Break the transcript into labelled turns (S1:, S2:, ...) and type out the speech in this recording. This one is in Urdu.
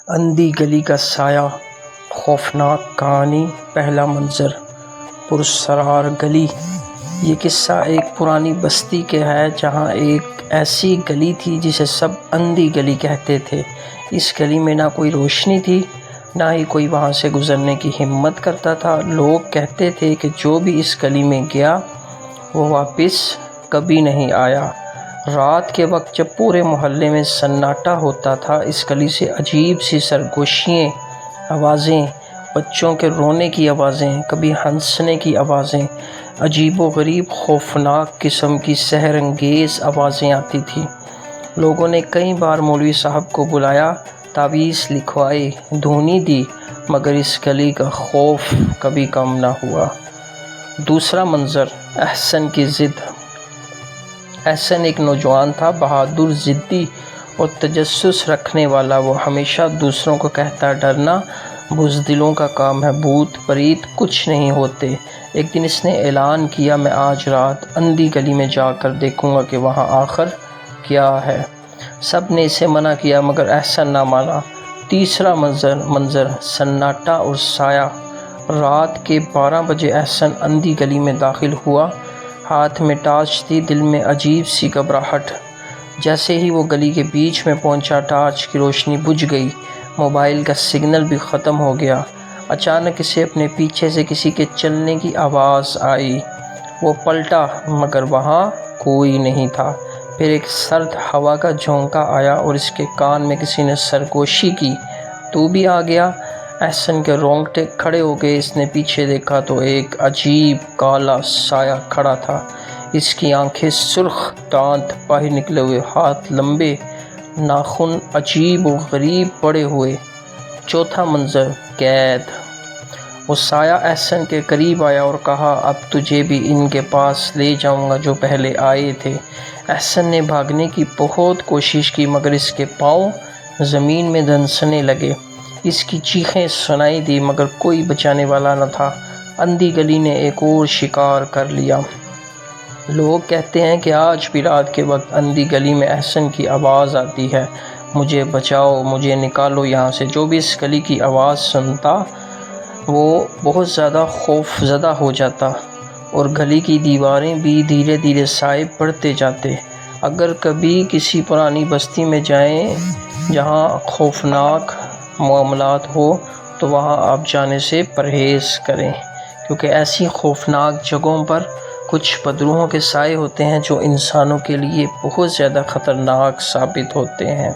S1: اندھی گلی کا سایہ، خوفناک کہانی۔ پہلا منظر، پراسرار گلی۔ یہ قصہ ایک پرانی بستی کے ہے جہاں ایک ایسی گلی تھی جسے سب اندھی گلی کہتے تھے۔ اس گلی میں نہ کوئی روشنی تھی، نہ ہی کوئی وہاں سے گزرنے کی ہمت کرتا تھا۔ لوگ کہتے تھے کہ جو بھی اس گلی میں گیا وہ واپس کبھی نہیں آیا۔ رات کے وقت جب پورے محلے میں سناٹا ہوتا تھا، اس گلی سے عجیب سی سرگوشیاں آوازیں، بچوں کے رونے کی آوازیں، کبھی ہنسنے کی آوازیں، عجیب و غریب خوفناک قسم کی سحر انگیز آوازیں آتی تھیں۔ لوگوں نے کئی بار مولوی صاحب کو بلایا، تعویذ لکھوائی، دھونی دی، مگر اس گلی کا خوف کبھی کم نہ ہوا۔ دوسرا منظر، احسن کی ضد۔ احسن ایک نوجوان تھا، بہادر، ضدی اور تجسس رکھنے والا۔ وہ ہمیشہ دوسروں کو کہتا، ڈرنا بزدلوں کا کام ہے، بھوت پریت کچھ نہیں ہوتے۔ ایک دن اس نے اعلان کیا، میں آج رات اندھی گلی میں جا کر دیکھوں گا کہ وہاں آخر کیا ہے۔ سب نے اسے منع کیا مگر احسن نہ مانا۔ تیسرا منظر، سناٹا اور سایہ۔ رات کے 12 بجے احسن اندھی گلی میں داخل ہوا۔ ہاتھ میں ٹارچ تھی، دل میں عجیب سی گھبراہٹ۔ جیسے ہی وہ گلی کے بیچ میں پہنچا، ٹارچ کی روشنی بجھ گئی، موبائل کا سگنل بھی ختم ہو گیا۔ اچانک اسے اپنے پیچھے سے کسی کے چلنے کی آواز آئی۔ وہ پلٹا مگر وہاں کوئی نہیں تھا۔ پھر ایک سرد ہوا کا جھونکا آیا اور اس کے کان میں کسی نے سرگوشی کی، تو بھی آ گیا؟ احسن کے رونگٹے کھڑے ہو گئے۔ اس نے پیچھے دیکھا تو ایک عجیب کالا سایہ کھڑا تھا۔ اس کی آنکھیں سرخ، دانت باہر نکلے ہوئے، ہاتھ لمبے، ناخن عجیب و غریب پڑے ہوئے۔ چوتھا منظر، قید۔ وہ سایہ احسن کے قریب آیا اور کہا، اب تجھے بھی ان کے پاس لے جاؤں گا جو پہلے آئے تھے۔ احسن نے بھاگنے کی بہت کوشش کی مگر اس کے پاؤں زمین میں دھنسنے لگے۔ اس کی چیخیں سنائی دی مگر کوئی بچانے والا نہ تھا۔ اندھی گلی نے ایک اور شکار کر لیا۔ لوگ کہتے ہیں کہ آج بھی رات کے وقت اندھی گلی میں احسن کی آواز آتی ہے، مجھے بچاؤ، مجھے نکالو یہاں سے۔ جو بھی اس گلی کی آواز سنتا وہ بہت زیادہ خوف زدہ ہو جاتا اور گلی کی دیواریں بھی دھیرے دھیرے سائے پڑتے جاتے۔ اگر کبھی کسی پرانی بستی میں جائیں جہاں خوفناک معاملات ہو تو وہاں آپ جانے سے پرہیز کریں، کیونکہ ایسی خوفناک جگہوں پر کچھ بدروحوں کے سائے ہوتے ہیں جو انسانوں کے لیے بہت زیادہ خطرناک ثابت ہوتے ہیں۔